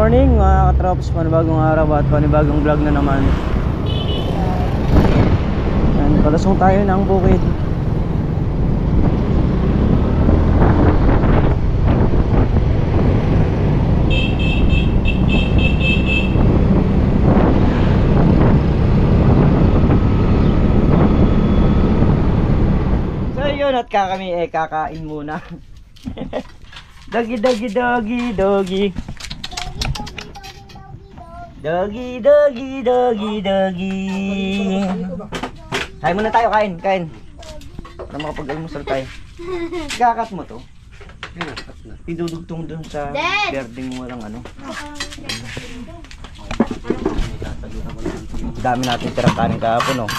morning mga katrops, panibagong araw at panibagong vlog na naman. Yan, palasong tayo ng bukid. So yun, at kami kakain muna. Doggy doggy doggy doggy. Doggy, doggy, doggy, doggy. Kain muna tayo, kain. Para makapag-almusal tayo. Kakat mo to. Idudugtong dun sa berdeng mo lang ano. Dami natin tirang kanin kahapon, no.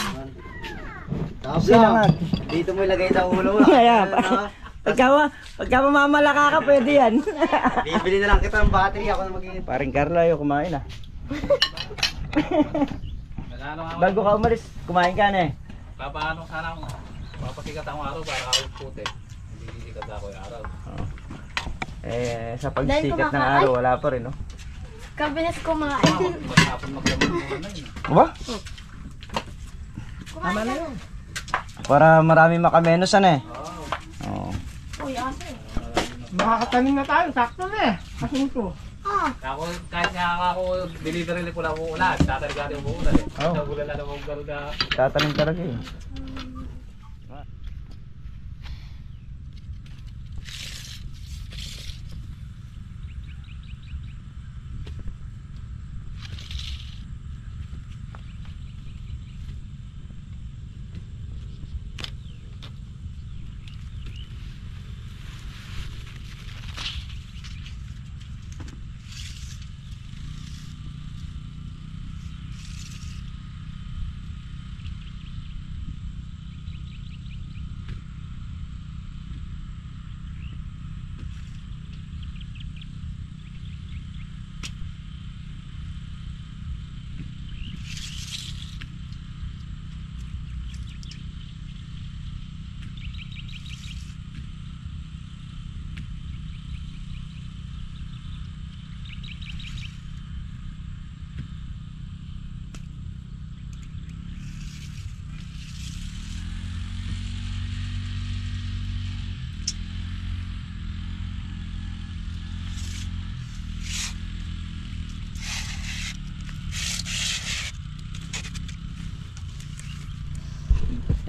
Sinangag. Dito mo ilagay sa ulo mo. Kaya, pagka mamamalaka ka, pwede yan. Bibili na lang kita ng battery, ako na mag-iinit. Paring Carla, ayaw kumain ah. Bago ka umalis, kumain ka na eh. Papaano sana ako, papasikat akong araw para ako puti. Hindi sikat ako yung araw. Sa pagsikat ng araw, wala pa rin, no? Kabilis kumain. Maghapon maglamang muna na yun. Ba? Tama na yun. Para marami makamenos ano eh. Oo. Uy, ate. Makakatanim na tayo, sakto na eh. Kasunto. Ako, kahit nga ako, delivery ko lang ako ulan. Tataligan yung ulan eh. Nagulan lang ako gano'n na. Tatanim talaga eh.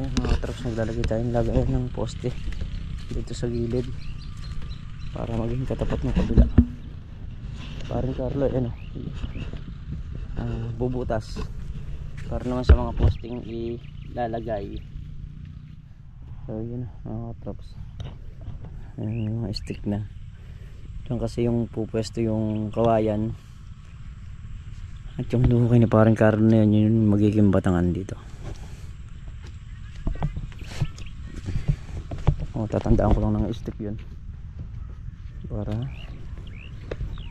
Mga trucks, naglalagay tayong lagayan ng poste dito sa gilid para maging katapat ng kabila. Parang Carlo, bubutas para naman sa mga posting ilalagay. So yun mga trucks, yung mga stick na diyan kasi yung pupwesto yung kawayan at yung lukay na parang Carlo na yun, yung magiging batangan dito. Tatandaan ko lang ng stick yun para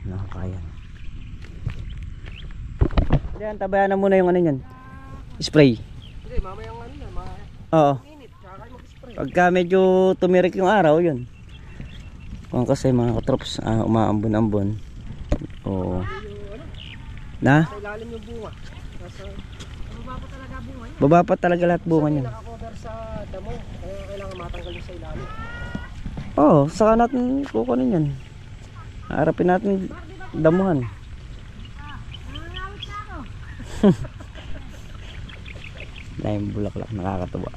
nakakayan. Diyan, tabayan na muna yung ano yan, spray. Hindi, mamayang ano na, Oo, minute, tsaka kayo mag-spray. pagka medyo tumirik yung araw yun. Kung kasi mga katrops, umaambon-ambon o na? Sa ilalim yung bunga. Baba pa talaga bunga niya. Baba pa talaga lahat bunga niya. Nakakover sa damo, kaya kailangan matanggal yung sa ilalim. Oo, saka natin kukunin yan. Harapin natin damuhan. Laing bulaklak, nakakatuwa.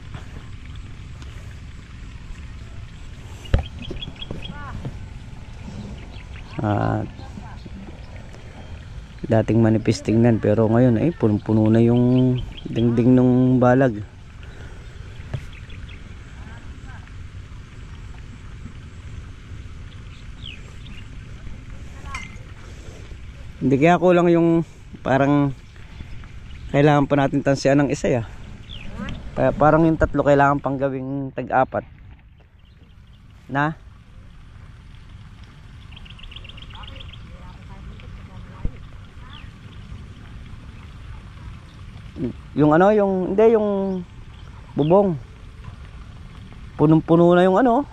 Dating manipis tingnan pero ngayon ay punong-puno na yung dingding ng balag. Hindi kaya kulang yung parang kailangan pa natin tansiyan ng isa ya. Parang yung tatlo kailangan pang gawing tag-apat. Na? Yung ano, yung hindi, yung bubong. Punong-puno na yung ano.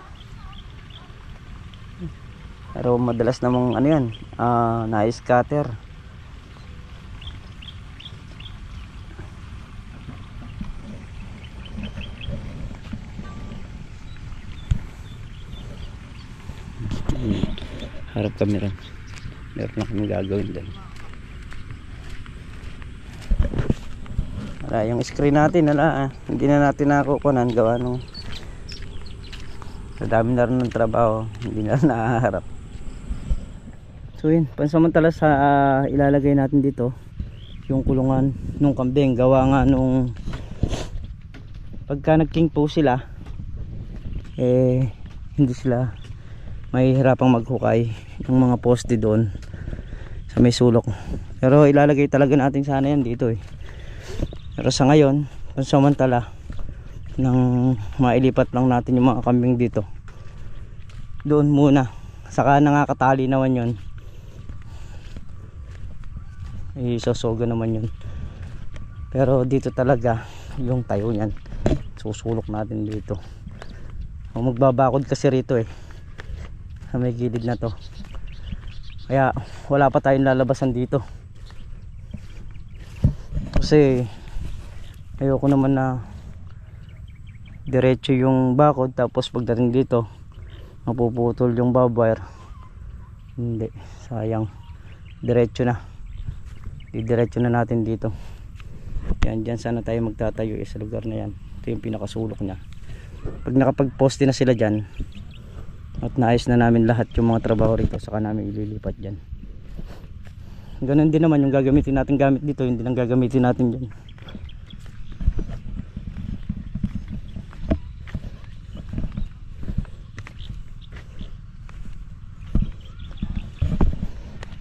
Pero madalas namang ano yan, na-scatter. Harap kami rin. Meron na kami gagawin din. Wala, yung screen natin hindi na natin nakukunan gawa nung sa dami na rin ng trabaho, hindi na nakaharap. So yun, pansamantala sa ilalagay natin dito yung kulungan nung kambing, gawa nga nung pagka nag-king po sila hindi sila mahihirapang maghukay ng mga poste doon sa may sulok. Pero ilalagay talaga natin sana yan dito pero sa ngayon, pansamantala nang mailipat lang natin yung mga kambing dito doon muna, saka nakakatali naman yun, isasoga naman yun. Pero dito talaga yung tayo nyan, susulok natin dito. Magbabakod kasi rito sa may gilid na to, kaya wala pa tayong lalabasan dito kasi ayoko naman na diretso yung bakod tapos pagdating dito mapuputol yung barbwire. Hindi, sayang. Diretso na, didiretso na natin dito. Yan, dyan sana tayo magtatayo sa lugar na yan. Ito yung pinakasulok nya. Pag nakapagposte na sila dyan at naayos na namin lahat yung mga trabaho rito, saka namin ililipat dyan. Ganun din naman yung gagamitin natin gamit dito, hindi nang gagamitin natin dyan.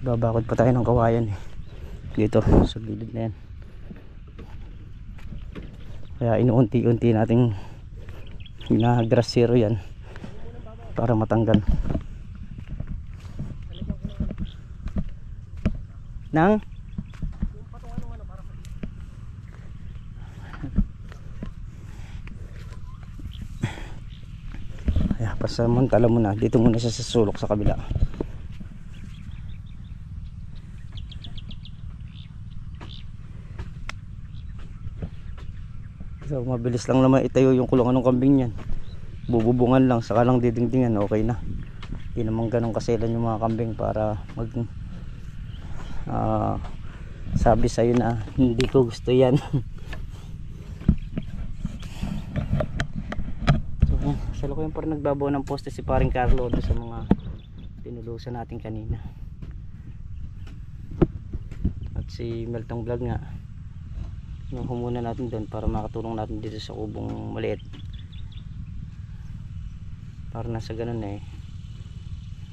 Babakod pa tayo ng kawayan dito sa gilid na yan, kaya inuunti-unti nating grass zero yan para matanggal nang kaya pasamantala muna dito muna siya sa sulok sa kabila. So mabilis lang naman itayo yung kulungan ng kambing yan, bububungan lang saka lang didingdingan, okay na. Hindi naman ganun kaselan yung mga kambing para mag sabi sa'yo na hindi ko gusto yan. So sa loko yung parang nagbabaw ng poste si paring Carlo doon sa mga tinulusan natin kanina, at si Meltong Vlog nga yung humuna natin doon para makatulong natin dito sa kubong maliit, para nasa ganun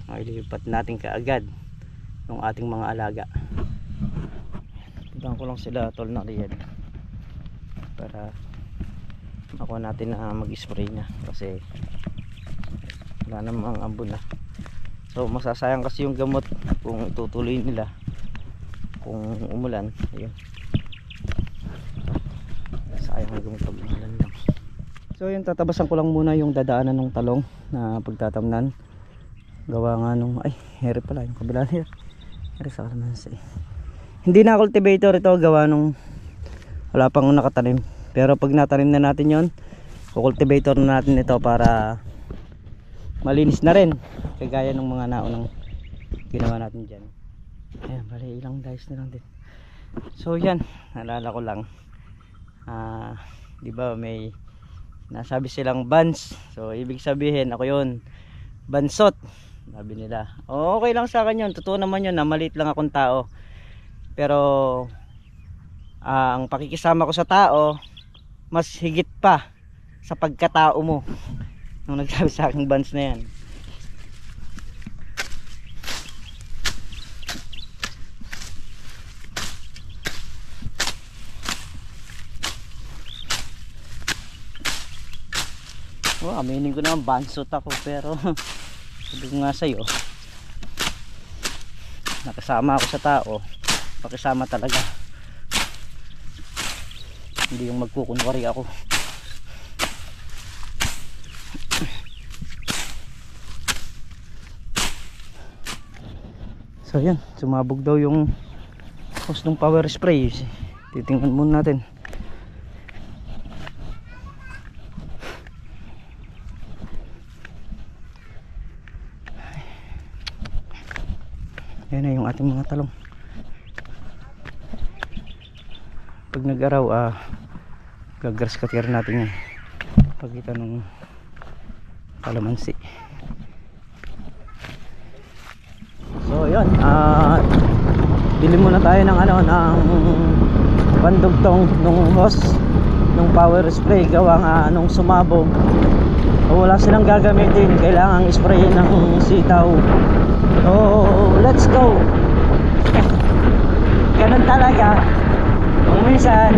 mailipat natin kaagad yung ating mga alaga. Pagdaan ko lang sila tol na riyan para makuha natin na mag-spray na kasi wala namang ambon na. So masasayang kasi yung gamot kung itutuloy nila kung umulan. Ayun, sayang ang gamot pag umulan lang. So yun, tatabasan ko lang muna yung dadaanan ng talong na pagtatamnan, gawa nga nung ay heri pala yung kabila niya, heri sa kalamansi. Hindi na cultivator ito, gawa nung wala pang nakatanim, pero pag natanim na natin yon, kukultivator na natin ito para malinis na rin kagaya ng mga naunang ginawa natin dyan. Ayan, bali ilang dice na lang din. So yan, naalala ko lang, di ba may nasabi silang bans, so ibig sabihin ako yun, bansot sabi nila. Okay lang sa akin yun, totoo naman yun na maliit lang akong tao, pero ang pakikisama ko sa tao mas higit pa sa pagkatao mo nung nagsabi sa aking bans na yan. Aminin ko naman bansot ako, pero sabi ko nga sa'yo, nakasama ako sa tao, pakisama talaga, hindi yung magkukunwari ako. So yan, sumabog daw yung hose ng power spray. Titingnan muna natin. Yan na yung ating mga talong. Pag nag-araw, gagrass cutter natin yan. Pagkita ng kalamansi. So yun, bili muna tayo ng pandugtong nung hose nung power spray, gawa nga nung sumabog wala silang gagamitin, kailangan spray ng sitaw. So let's go. Ganun talaga kung minsan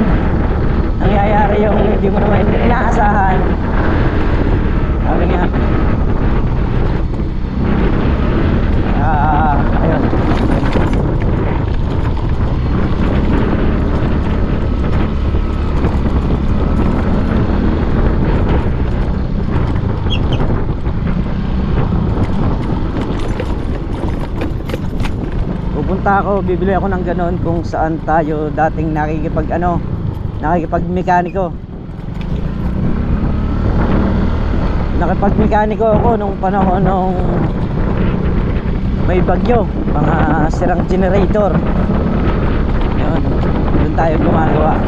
nangyayari yung hindi mo naman inaasahan. Sabi nga ayun. Pupunta ako, bibili ako ng ganon kung saan tayo dating nakikipagmekaniko. Nakipagmekaniko ako nung panahon nung may bagyo, mga sirang generator. Yun, doon tayo gumagawa.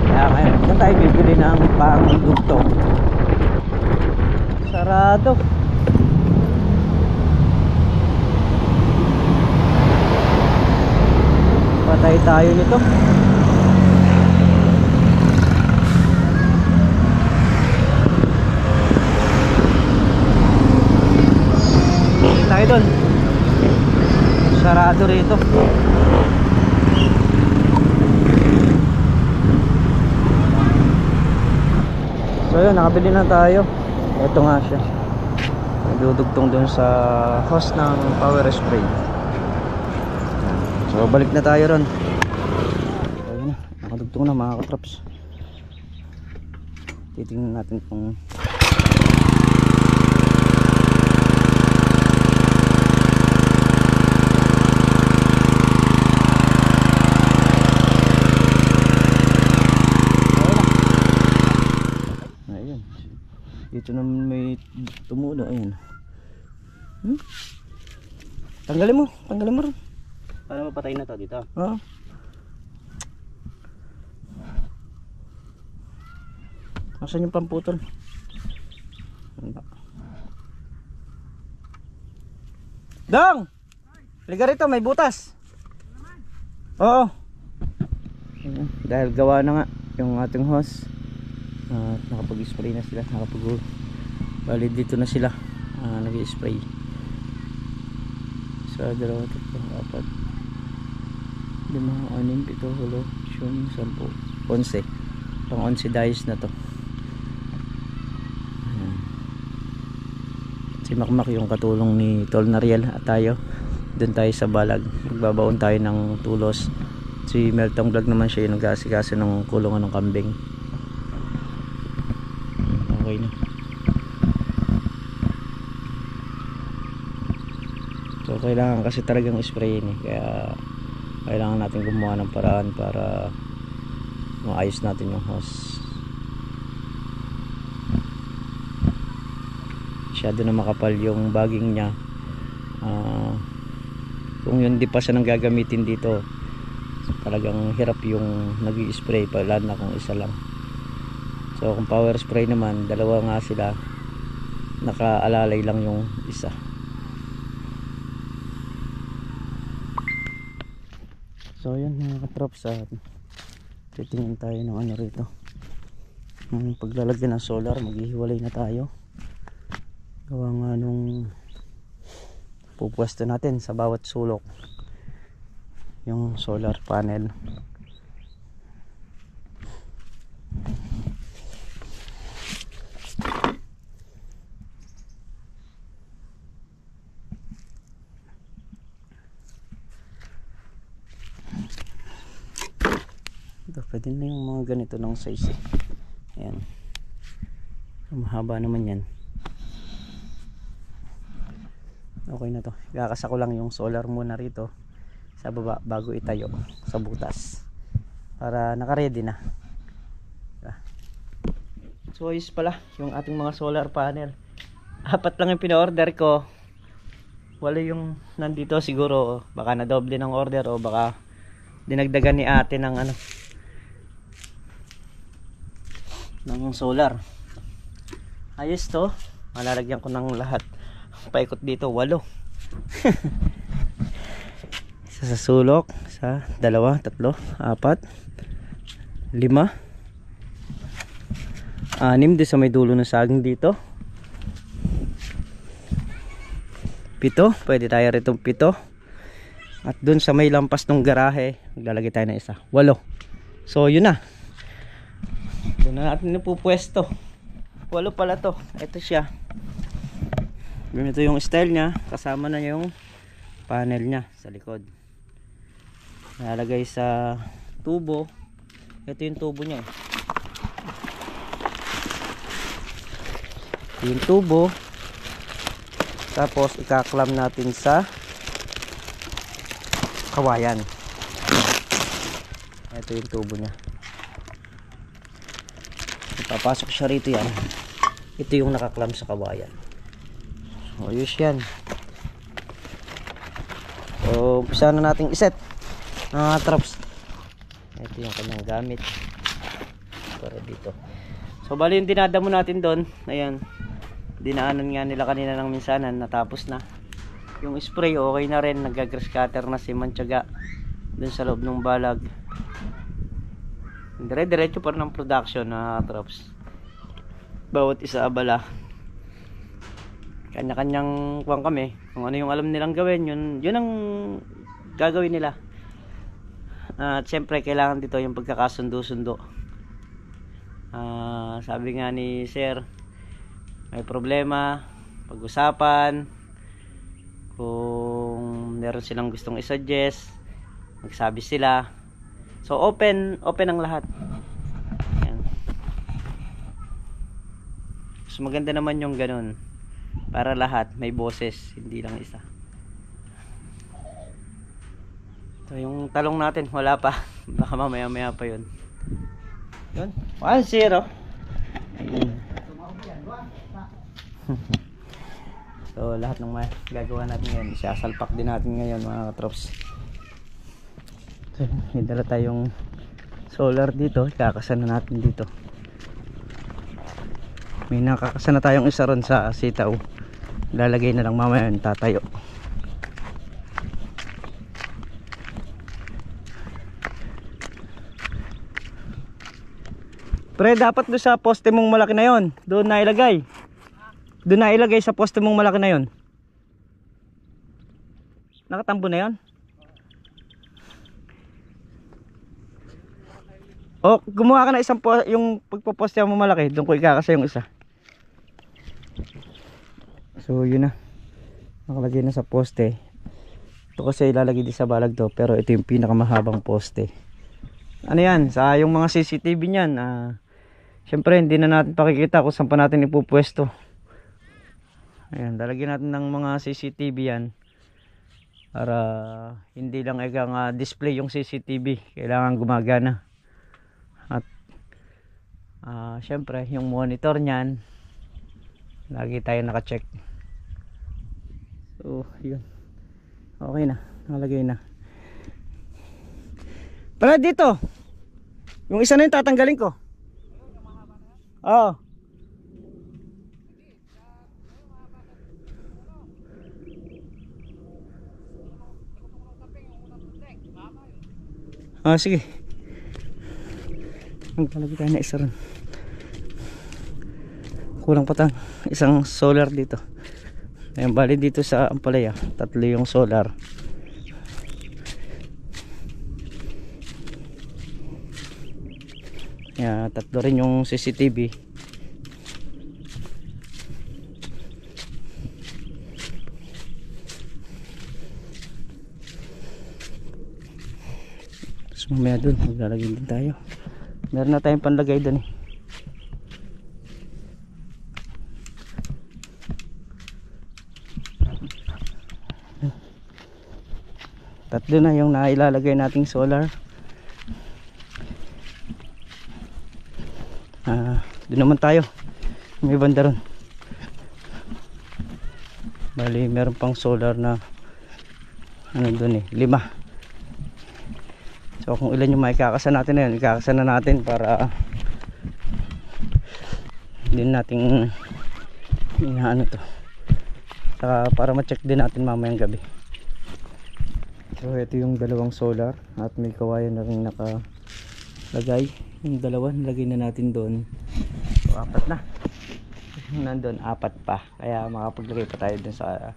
Kaya ngayon, doon tayo bibili ng pangdugtong. Sarado. Patay tayo nito. Tayo doon. Sarado rito. So yun, nakabili na tayo. Ito nga siya. Nagdudugtong doon sa hose ng power spray. So balik na tayo ron. Ayun na, nakadugtong na mga katraps. Titingnan natin kung dito naman may tumulo. Ayun. Tanggalin mo rin. Para mapatay na to dito. Oo. Nasaan yung pamputol? Dong! Liga rito, may butas. Oo. Ayun, dahil gawa na nga yung ating hose. Nakapag-spray na sila, bali dito na sila nag-spray sa 2, 3, 4, 5, 6, 7, 8, 9, 10, 11, pang 11 dice na to. Si Makmak yung katulong ni Tol Nariel at tayo doon tayo sa balag, magbabaon tayo ng tulos. Si Meltong Vlog naman siya yung nag-aasikaso ng kulungan ng kambing. Okay na. So kailangan kasi talagang sprayin kaya kailangan natin gumawa ng paraan para maayos natin yung hose. Masyado na makapal yung bagging nya. Kung yun di pa siya nang gagamitin dito, talagang hirap yung nag-i-spray pala na kung isa lang. So kung power spray naman, dalawa nga sila, nakaalalay lang yung isa. So yan mga katrops, titingin tayo ng ano rito, ng paglalagyan ng solar. Maghihiwalay na tayo, gawa nga nung pupwesto natin sa bawat sulok yung solar panel. Pwede na yung mga ganito ng size Ayan. Mahaba naman yan. Okay na to. Kakasa ko lang yung solar muna rito sa baba bago itayo sa butas para naka-ready na. So ayos pala yung ating mga solar panel. 4 lang yung pina-order ko. Wala yung nandito, siguro baka na doble ng order o baka dinagdagan ni ate ng ano ng solar. Ayos to. Malalagyan ko ng lahat. Paikot dito 8. Isa sa sulok, sa 2, 3, 4, 5, 6 din sa may dulo ng saging dito. 7, pwede tayo rito 7. At dun sa may lampas ng garahe, maglalagay tayo ng isa. 8. So yun na. Doon na natin napupwesto. 8 pala to. Ito siya. Ganito yung style niya. Kasama na yung panel niya sa likod. Nalagay sa tubo. Ito yung tubo niya. Ito yung tubo. Tapos ikaklam natin sa kawayan. Ito yung tubo niya. Ipapasok siya rito yan. Ito yung nakaklam sa kawayan. So ayos yan. So umpisa na nating iset mga traps. Ito yung kanyang gamit para dito. So bali yung dinadamo natin doon. Ayan, dinaanan nga nila kanina ng minsanan. Natapos na yung spray, okay na rin. Nag-grass cutter na si Mantyaga dun sa loob ng balag. Dire-diretso pa rin ng production na traps. Bawat isa abala. Kanya-kanyang kuwang kami. Kung ano yung alam nilang gawin, yun ang gagawin nila. At syempre kailangan dito yung pagkakasundo-sundo. Sabi nga ni Sir, may problema, pag-usapan. Kung meron silang gustong i-suggest, magsabi sila. So open ang lahat. Ayan. Mas maganda naman yung ganun, para lahat may boses, hindi lang isa. So yung talong natin wala pa. Baka mamaya pa yun. Yun, 1-0. So lahat ng gagawa natin ngayon, isasalpak din natin ngayon mga katrops. So, may dala tayong solar dito, kakasa na natin dito. May nakakasa na tayong isa ron sa sitaw. Lalagay na lang mamaya yung tatayo. Pre, dapat doon sa poste mong malaki na yon, doon na ilagay. Doon na ilagay sa poste mong malaki na yon. Nakatambo na yon. O, gumawa ka na isang yung pagpoposte mo malaki, doon ko ikakasa yung isa. So yun na, nakalagay na sa poste. Ito kasi ilalagay din sa balag to, pero ito yung pinakamahabang poste. Ano yan, sa yung mga CCTV nyan, syempre hindi na natin pakikita kung saan pa natin ipupwesto. Ayan, lalagyan natin ng mga CCTV yan para hindi lang ikang display yung CCTV, kailangan gumagana. At syempre yung monitor nyan, lagi tayo naka-check. So yun, okay na, nakalagay na. Para dito, yung isa na yung tatanggalin ko. Oo. Sige. Maglalagay tayo na isa ron. Kulang pa tang isang solar dito. Ayan, bali dito sa Ampalaya 3 yung solar. Ayan, 3 rin yung CCTV. Tapos mamaya dun maglalagay din tayo. Meron na tayong panlagay dun eh. Tatlo na yung nailalagay nating solar. Doon naman tayo. May banda ron. Bali meron pang solar na ano doon 5. So kung ilan yung maikakasa natin na yun, ikakasa na natin para din nating inaano to. Saka para ma-check din natin mamayang gabi. So ito yung dalawang solar at may kawayan na rin nakalagay. Yung dalawa nilagay na natin doon. So 4 na. Nandun 4 pa, kaya makapaglagay pa tayo dun sa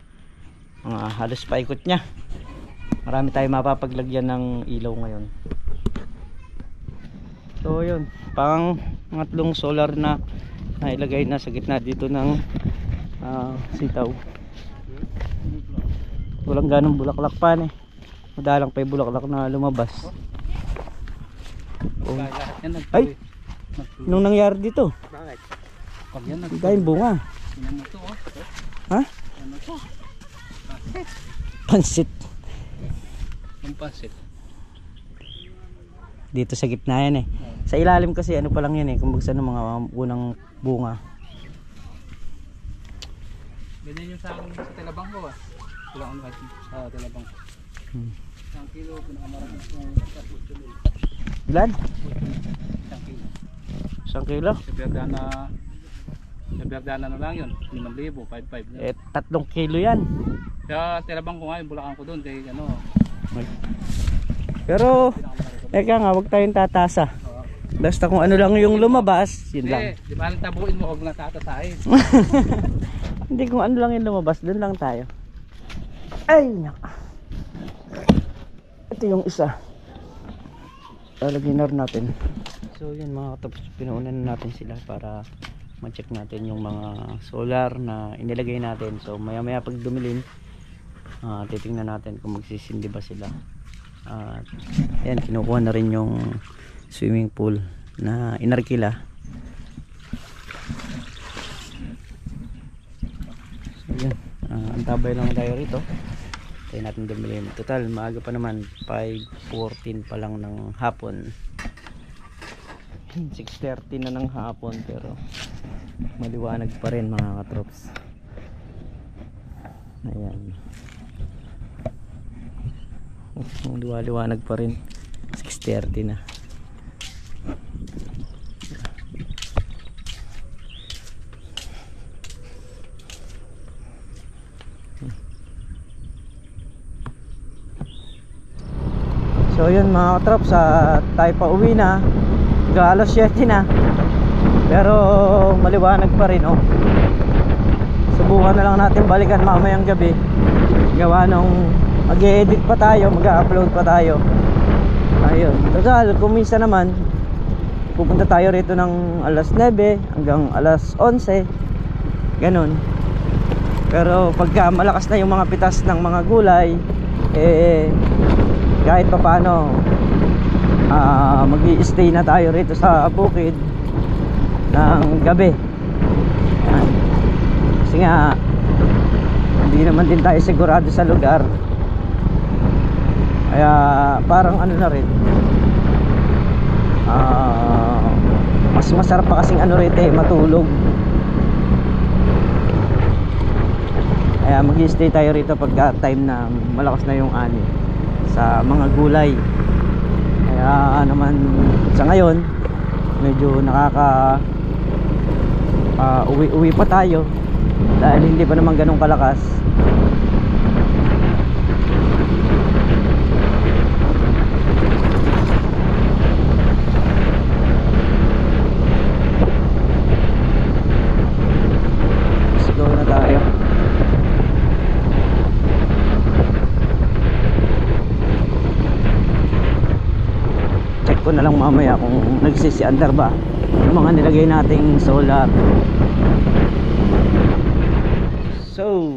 halos paikot nya. Marami tayong mapapaglagyan ng ilaw ngayon. So yun, pang pangatlong solar na nailagay na sa gitna dito ng sitaw. Walang ganong bulaklak pa madalang pa yung bulaklak na lumabas. Oh. Ay, nung nangyari dito? Bakit? Pag yan Dahil bunga. Tingnan mo to, oh. Ha? Ano to? Pansit. Ang pansit. Dito sa gitna yan Sa ilalim kasi ano pa lang yan kung bagsa ng mga unang bunga. Ganyan yung sa akin sa Telabang ko Wala akong kahit sa Telabang. 1 kilo, pinakamarami kong kapos tuloy. Ilan? 1 kilo. 1 kilo? Sa Berdana na lang yun, 5,000, 5,500 na. 3 kilo yan. Kaya Telabang ko nga yung Bulacan ko doon kay ano. Pero eka nga, wag tayong tatasa. Basta kung ano lang yung lumabas, yun lang. Di ba lang tabuin mo, huwag na tatasahin. Hindi, kung ano lang yung lumabas, dun lang tayo. Ay, naka. Ito yung isa. Lalagyan na rin natin. So yun mga katapos, pinuunan na natin sila para ma-check natin yung mga solar na inilagay natin. So maya maya pag dumilin, titingnan natin kung magsisindi ba sila. Ayan, kinukuha na rin yung swimming pool na inarkila. So yun, antabay lang tayo rito. Tayo natin dumilin. Total maaga pa naman, 5:14 pa lang ng hapon. 6:30 na ng hapon pero maliwanag pa rin mga katrops. Ayan, maliwanag pa rin. 6:30 na. So yun mga katrops, tayo pa uwi na. Alas 7 na pero maliwanag pa rin Subukan na lang natin balikan mamayang gabi. Gawa nung mag-edit pa tayo, mag-upload pa tayo. Ayun, total kung minsan naman pupunta tayo rito ng alas 9 hanggang alas 11 ganun. Pero pagka malakas na yung mga pitas ng mga gulay, kahit pa paano mag-i-stay na tayo rito sa bukid ng gabi. Yan. Kasi nga hindi naman din tayo sigurado sa lugar, kaya parang ano na rin, mas masarap pa kasing ano rito matulog. Kaya mag-i-stay tayo rito pagka time na malakas na yung ani sa mga gulay. Kaya naman sa ngayon medyo nakaka uwi pa tayo dahil hindi pa naman ganun kalakas. Let's go na tayo. Ko na lang mamaya kung nagsisi-under ba yung mga nilagay nating solar. So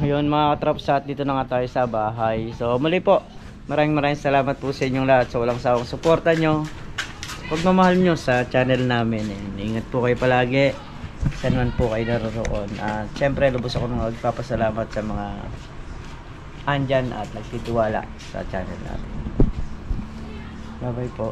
yun mga katrops, at dito na nga tayo sa bahay. So muli po, maraming salamat po sa inyong lahat sa walang sawang suporta nyo, pagmamahal nyo sa channel namin. Ingat po kayo palagi saan man po kayo naroon. At syempre lubos ako nang magpapasalamat sa mga andyan at nagtitiwala sa channel natin. Bye bye po.